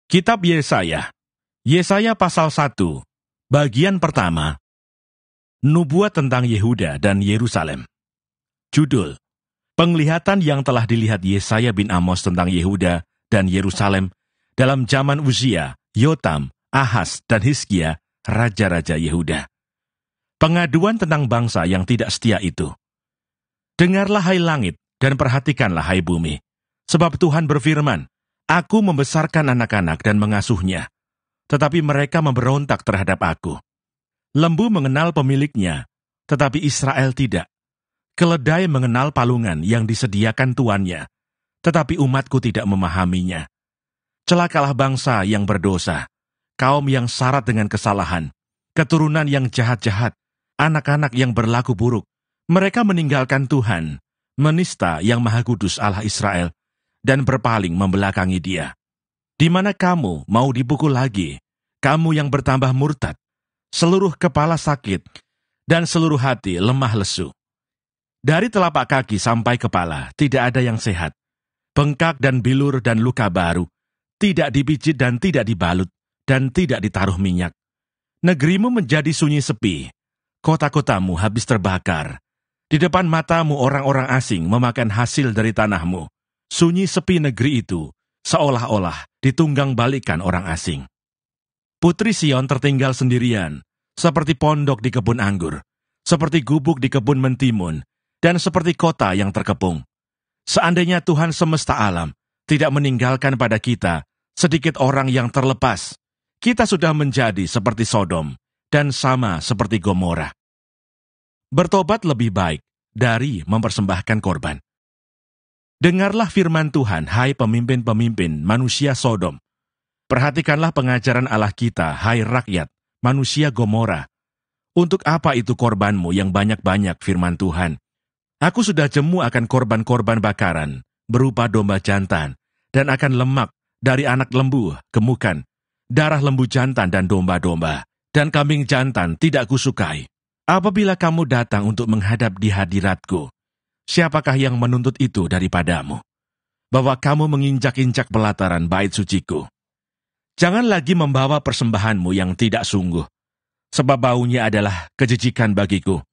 Kitab Yesaya. Yesaya pasal 1, bagian pertama. Nubuat tentang Yehuda dan Yerusalem. Judul: Penglihatan yang telah dilihat Yesaya bin Amos tentang Yehuda dan Yerusalem dalam zaman Uzia, Yotam, Ahaz, dan Hizkia, raja-raja Yehuda. Pengaduan tentang bangsa yang tidak setia itu. Dengarlah hai langit, dan perhatikanlah hai bumi. Sebab Tuhan berfirman, Aku membesarkan anak-anak dan mengasuhnya, tetapi mereka memberontak terhadap aku. Lembu mengenal pemiliknya, tetapi Israel tidak. Keledai mengenal palungan yang disediakan tuannya, tetapi umatku tidak memahaminya. Celakalah bangsa yang berdosa, kaum yang syarat dengan kesalahan, keturunan yang jahat-jahat, anak-anak yang berlaku buruk. Mereka meninggalkan Tuhan, menista yang Maha Kudus Allah Israel, dan berpaling membelakangi Dia. Di mana kamu mau dipukul lagi, kamu yang bertambah murtad, seluruh kepala sakit, dan seluruh hati lemah lesu. Dari telapak kaki sampai kepala tidak ada yang sehat, bengkak dan bilur dan luka baru, tidak dipijit dan tidak dibalut, dan tidak ditaruh minyak. Negerimu menjadi sunyi sepi, kota-kotamu habis terbakar. Di depan matamu orang-orang asing memakan hasil dari tanahmu. Sunyi sepi negeri itu, seolah-olah ditunggang balikan orang asing. Putri Sion tertinggal sendirian, seperti pondok di kebun anggur, seperti gubuk di kebun mentimun, dan seperti kota yang terkepung. Seandainya Tuhan semesta alam tidak meninggalkan pada kita sedikit orang yang terlepas, kita sudah menjadi seperti Sodom, dan sama seperti Gomora. Bertobat lebih baik dari mempersembahkan korban. Dengarlah firman Tuhan, hai pemimpin-pemimpin manusia Sodom. Perhatikanlah pengajaran Allah kita, hai rakyat, manusia Gomora. Untuk apa itu korbanmu yang banyak-banyak, firman Tuhan? Aku sudah jemu akan korban-korban bakaran, berupa domba jantan, dan akan lemak dari anak lembu, gemukan, darah lembu jantan dan domba-domba, dan kambing jantan tidak kusukai. Apabila kamu datang untuk menghadap di hadiratku, siapakah yang menuntut itu daripadamu? Bahwa kamu menginjak-injak pelataran bait suciku. Jangan lagi membawa persembahanmu yang tidak sungguh, sebab baunya adalah kejijikan bagiku.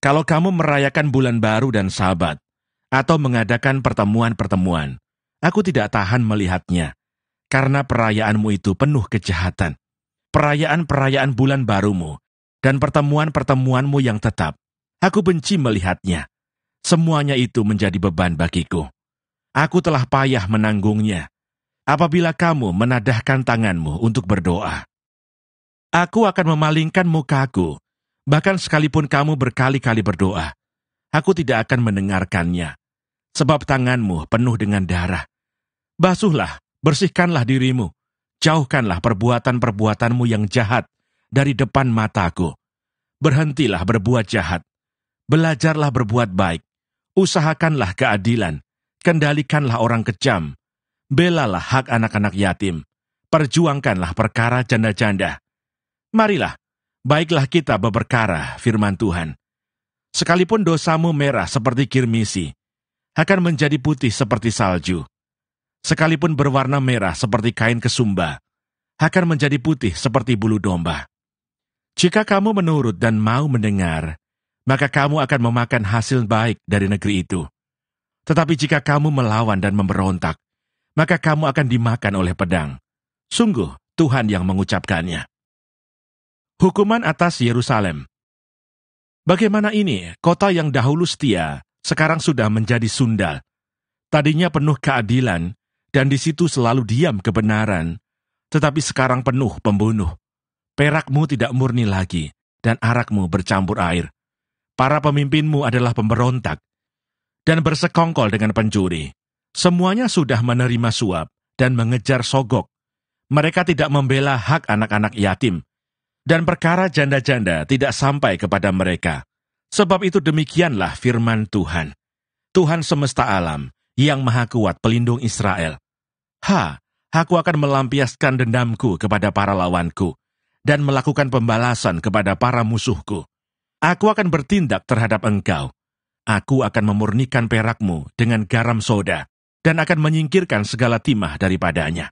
Kalau kamu merayakan bulan baru dan Sabat, atau mengadakan pertemuan-pertemuan, aku tidak tahan melihatnya, karena perayaanmu itu penuh kejahatan. Perayaan-perayaan bulan barumu, dan pertemuan-pertemuanmu yang tetap, aku benci melihatnya. Semuanya itu menjadi beban bagiku. Aku telah payah menanggungnya. Apabila kamu menadahkan tanganmu untuk berdoa, aku akan memalingkan mukaku, bahkan sekalipun kamu berkali-kali berdoa, aku tidak akan mendengarkannya, sebab tanganmu penuh dengan darah. Basuhlah, bersihkanlah dirimu, jauhkanlah perbuatan-perbuatanmu yang jahat dari depan mataku. Berhentilah berbuat jahat, belajarlah berbuat baik, usahakanlah keadilan, kendalikanlah orang kejam, belalah hak anak-anak yatim, perjuangkanlah perkara janda-janda. Marilah, baiklah kita berperkara, firman Tuhan. Sekalipun dosamu merah seperti kirmisi, akan menjadi putih seperti salju. Sekalipun berwarna merah seperti kain kesumba, akan menjadi putih seperti bulu domba. Jika kamu menurut dan mau mendengar, maka kamu akan memakan hasil baik dari negeri itu. Tetapi jika kamu melawan dan memberontak, maka kamu akan dimakan oleh pedang. Sungguh, Tuhan yang mengucapkannya. Hukuman atas Yerusalem. Bagaimana ini, kota yang dahulu setia, sekarang sudah menjadi sundal. Tadinya penuh keadilan, dan di situ selalu diam kebenaran, tetapi sekarang penuh pembunuh. Perakmu tidak murni lagi, dan arakmu bercampur air. Para pemimpinmu adalah pemberontak, dan bersekongkol dengan pencuri. Semuanya sudah menerima suap, dan mengejar sogok. Mereka tidak membela hak anak-anak yatim, dan perkara janda-janda tidak sampai kepada mereka. Sebab itu demikianlah firman Tuhan. Tuhan semesta alam, yang maha kuat pelindung Israel. Aku akan melampiaskan dendamku kepada para lawanku, dan melakukan pembalasan kepada para musuhku. Aku akan bertindak terhadap engkau. Aku akan memurnikan perakmu dengan garam soda, dan akan menyingkirkan segala timah daripadanya.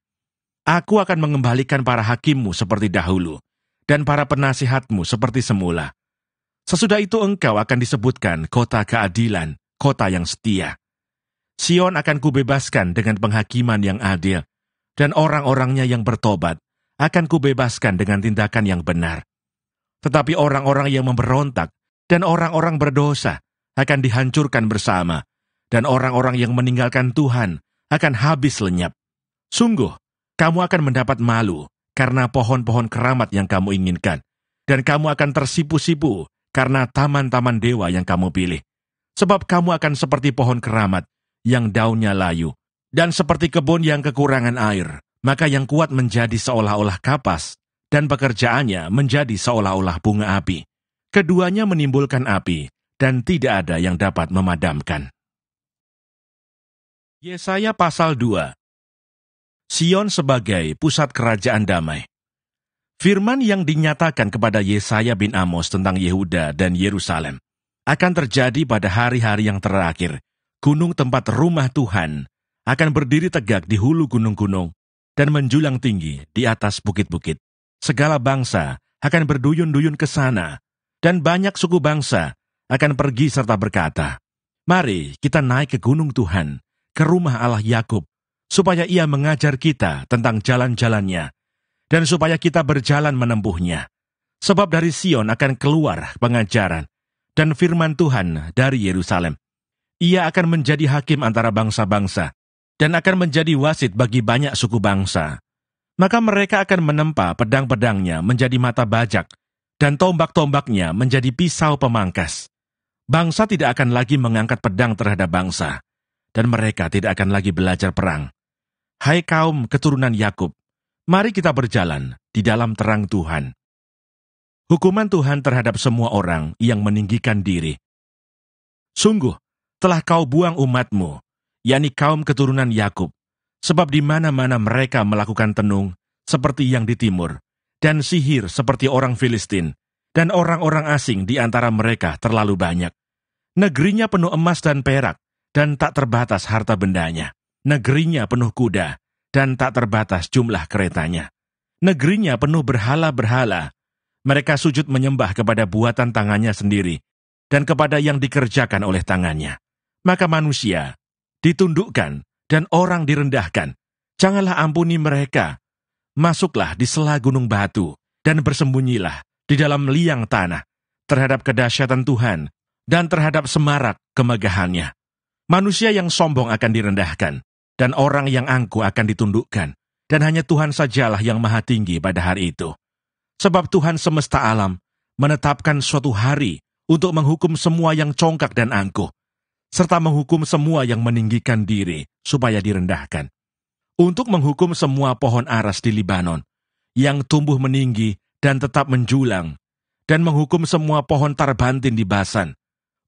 Aku akan mengembalikan para hakimmu seperti dahulu, dan para penasihatmu seperti semula. Sesudah itu engkau akan disebutkan kota keadilan, kota yang setia. Sion akan kubebaskan dengan penghakiman yang adil, dan orang-orangnya yang bertobat akan kubebaskan dengan tindakan yang benar. Tetapi orang-orang yang memberontak dan orang-orang berdosa akan dihancurkan bersama, dan orang-orang yang meninggalkan Tuhan akan habis lenyap. Sungguh, kamu akan mendapat malu karena pohon-pohon keramat yang kamu inginkan, dan kamu akan tersipu-sipu karena taman-taman dewa yang kamu pilih. Sebab kamu akan seperti pohon keramat yang daunnya layu, dan seperti kebun yang kekurangan air, maka yang kuat menjadi seolah-olah kapas, dan pekerjaannya menjadi seolah-olah bunga api. Keduanya menimbulkan api, dan tidak ada yang dapat memadamkan. Yesaya pasal 2. Sion sebagai pusat kerajaan damai. Firman yang dinyatakan kepada Yesaya bin Amos tentang Yehuda dan Yerusalem akan terjadi pada hari-hari yang terakhir. Gunung tempat rumah Tuhan akan berdiri tegak di hulu gunung-gunung dan menjulang tinggi di atas bukit-bukit. Segala bangsa akan berduyun-duyun ke sana, dan banyak suku bangsa akan pergi serta berkata, "Mari kita naik ke gunung Tuhan, ke rumah Allah Yakub, supaya ia mengajar kita tentang jalan-jalannya, dan supaya kita berjalan menempuhnya. Sebab dari Sion akan keluar pengajaran, dan firman Tuhan dari Yerusalem. Ia akan menjadi hakim antara bangsa-bangsa, dan akan menjadi wasit bagi banyak suku bangsa. Maka mereka akan menempa pedang-pedangnya menjadi mata bajak, dan tombak-tombaknya menjadi pisau pemangkas. Bangsa tidak akan lagi mengangkat pedang terhadap bangsa, dan mereka tidak akan lagi belajar perang. Hai kaum keturunan Yakub, mari kita berjalan di dalam terang Tuhan." Hukuman Tuhan terhadap semua orang yang meninggikan diri. Sungguh, telah kau buang umatmu, yakni kaum keturunan Yakub, sebab di mana-mana mereka melakukan tenung seperti yang di timur, dan sihir seperti orang Filistin, dan orang-orang asing di antara mereka terlalu banyak. Negerinya penuh emas dan perak, dan tak terbatas harta bendanya. Negerinya penuh kuda, dan tak terbatas jumlah keretanya. Negerinya penuh berhala-berhala. Mereka sujud menyembah kepada buatan tangannya sendiri, dan kepada yang dikerjakan oleh tangannya. Maka manusia ditundukkan, dan orang direndahkan. Janganlah ampuni mereka. Masuklah di sela gunung batu, dan bersembunyilah di dalam liang tanah, terhadap kedahsyatan Tuhan, dan terhadap semarak kemegahannya. Manusia yang sombong akan direndahkan, dan orang yang angkuh akan ditundukkan, dan hanya Tuhan sajalah yang maha tinggi pada hari itu. Sebab Tuhan semesta alam menetapkan suatu hari untuk menghukum semua yang congkak dan angkuh, serta menghukum semua yang meninggikan diri supaya direndahkan. Untuk menghukum semua pohon aras di Libanon, yang tumbuh meninggi dan tetap menjulang, dan menghukum semua pohon tarbantin di Basan,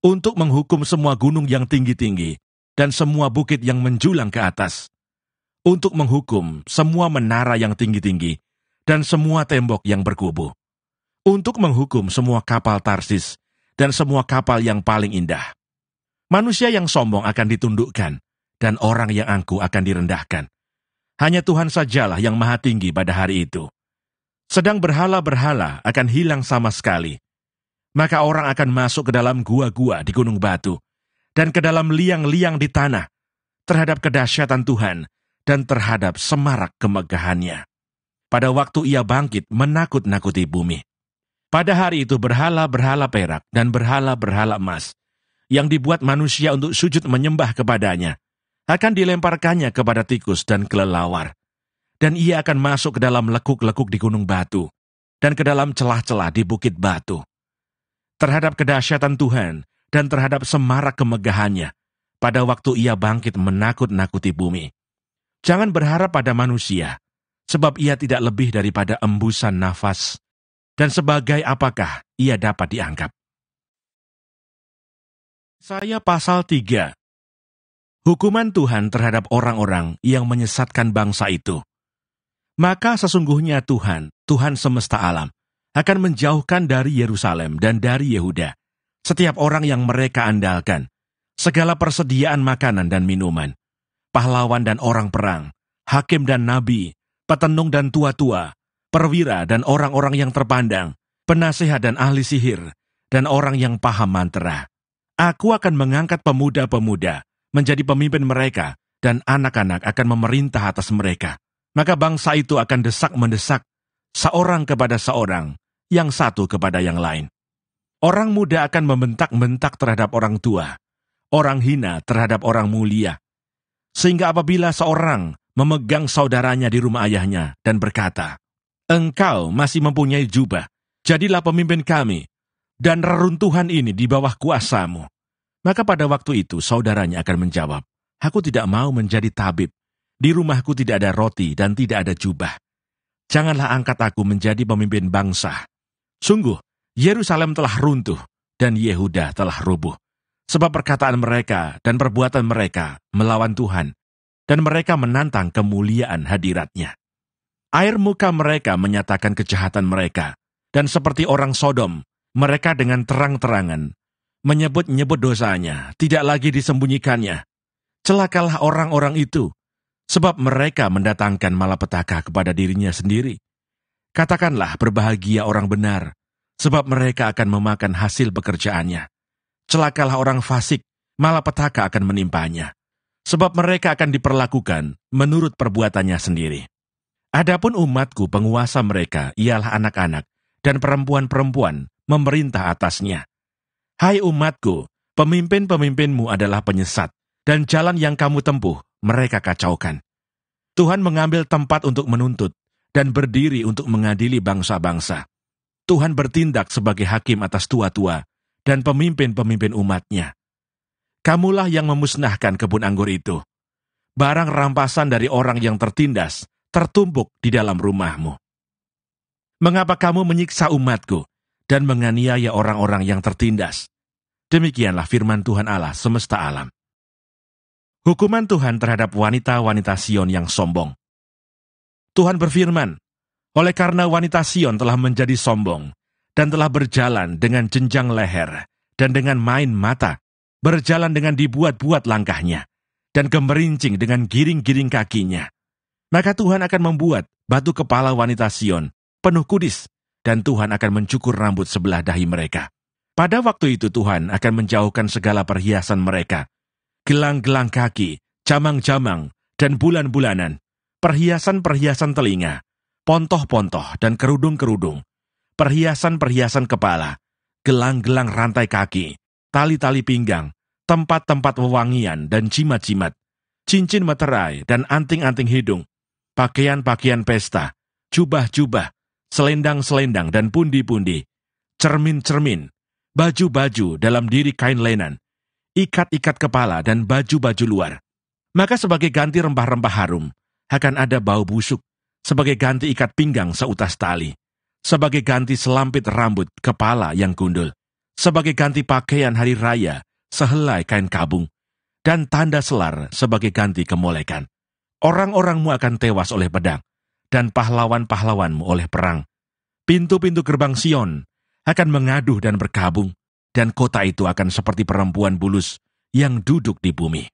untuk menghukum semua gunung yang tinggi-tinggi, dan semua bukit yang menjulang ke atas, untuk menghukum semua menara yang tinggi-tinggi, dan semua tembok yang berkubu, untuk menghukum semua kapal Tarsis, dan semua kapal yang paling indah. Manusia yang sombong akan ditundukkan, dan orang yang angkuh akan direndahkan. Hanya Tuhan sajalah yang maha tinggi pada hari itu. Sedang berhala-berhala akan hilang sama sekali. Maka orang akan masuk ke dalam gua-gua di gunung batu, dan ke dalam liang-liang di tanah, terhadap kedahsyatan Tuhan, dan terhadap semarak kemegahannya. Pada waktu ia bangkit menakut-nakuti bumi. Pada hari itu berhala-berhala perak dan berhala-berhala emas, yang dibuat manusia untuk sujud menyembah kepadanya, akan dilemparkannya kepada tikus dan kelelawar. Dan ia akan masuk ke dalam lekuk-lekuk di gunung batu, dan ke dalam celah-celah di bukit batu. Terhadap kedahsyatan Tuhan, dan terhadap semarak kemegahannya, pada waktu ia bangkit menakut-nakuti bumi. Jangan berharap pada manusia, sebab ia tidak lebih daripada embusan nafas, dan sebagai apakah ia dapat dianggap. Yesaya pasal 3. Hukuman Tuhan terhadap orang-orang yang menyesatkan bangsa itu. Maka sesungguhnya Tuhan, Tuhan semesta alam, akan menjauhkan dari Yerusalem dan dari Yehuda setiap orang yang mereka andalkan, segala persediaan makanan dan minuman, pahlawan dan orang perang, hakim dan nabi, petenung dan tua-tua, perwira dan orang-orang yang terpandang, penasehat dan ahli sihir, dan orang yang paham mantra. Aku akan mengangkat pemuda-pemuda menjadi pemimpin mereka, dan anak-anak akan memerintah atas mereka. Maka bangsa itu akan desak-mendesak, seorang kepada seorang, yang satu kepada yang lain. Orang muda akan membentak-bentak terhadap orang tua, orang hina terhadap orang mulia. Sehingga apabila seorang memegang saudaranya di rumah ayahnya dan berkata, "Engkau masih mempunyai jubah, jadilah pemimpin kami, dan reruntuhan ini di bawah kuasamu." Maka pada waktu itu saudaranya akan menjawab, "Aku tidak mau menjadi tabib. Di rumahku tidak ada roti dan tidak ada jubah. Janganlah angkat aku menjadi pemimpin bangsa." Sungguh, Yerusalem telah runtuh dan Yehuda telah rubuh. Sebab perkataan mereka dan perbuatan mereka melawan Tuhan, dan mereka menantang kemuliaan hadirat-Nya. Air muka mereka menyatakan kejahatan mereka, dan seperti orang Sodom, mereka dengan terang-terangan menyebut-nyebut dosanya, tidak lagi disembunyikannya. Celakalah orang-orang itu, sebab mereka mendatangkan malapetaka kepada dirinya sendiri. Katakanlah berbahagia orang benar, sebab mereka akan memakan hasil pekerjaannya. Celakalah orang fasik, malapetaka akan menimpanya, sebab mereka akan diperlakukan menurut perbuatannya sendiri. Adapun umatku, penguasa mereka ialah anak-anak dan perempuan-perempuan memerintah atasnya. Hai umatku, pemimpin-pemimpinmu adalah penyesat, dan jalan yang kamu tempuh mereka kacaukan. Tuhan mengambil tempat untuk menuntut, dan berdiri untuk mengadili bangsa-bangsa. Tuhan bertindak sebagai hakim atas tua-tua, dan pemimpin-pemimpin umat-Nya. Kamulah yang memusnahkan kebun anggur itu. Barang rampasan dari orang yang tertindas, tertumpuk di dalam rumahmu. Mengapa kamu menyiksa umatku, dan menganiaya orang-orang yang tertindas? Demikianlah firman Tuhan Allah semesta alam. Hukuman Tuhan terhadap wanita-wanita Sion yang sombong. Tuhan berfirman, oleh karena wanita Sion telah menjadi sombong, dan telah berjalan dengan jenjang leher, dan dengan main mata, berjalan dengan dibuat-buat langkahnya, dan gemerincing dengan giring-giring kakinya. Maka Tuhan akan membuat batu kepala wanita Sion penuh kudis, dan Tuhan akan mencukur rambut sebelah dahi mereka. Pada waktu itu Tuhan akan menjauhkan segala perhiasan mereka, gelang-gelang kaki, jamang-jamang, dan bulan-bulanan, perhiasan-perhiasan telinga, pontoh-pontoh dan kerudung-kerudung, perhiasan-perhiasan kepala, gelang-gelang rantai kaki, tali-tali pinggang, tempat-tempat wewangian dan jimat-jimat, cincin meterai dan anting-anting hidung, pakaian-pakaian pesta, jubah-jubah, selendang-selendang dan pundi-pundi, cermin-cermin, baju-baju dalam diri kain lenan, ikat-ikat kepala dan baju-baju luar. Maka sebagai ganti rempah-rempah harum, akan ada bau busuk, sebagai ganti ikat pinggang seutas tali, sebagai ganti selampit rambut kepala yang gundul, sebagai ganti pakaian hari raya, sehelai kain kabung, dan tanda selar sebagai ganti kemolekan. Orang-orangmu akan tewas oleh pedang, dan pahlawan-pahlawanmu oleh perang. Pintu-pintu gerbang Sion akan mengaduh dan berkabung, dan kota itu akan seperti perempuan bulus yang duduk di bumi.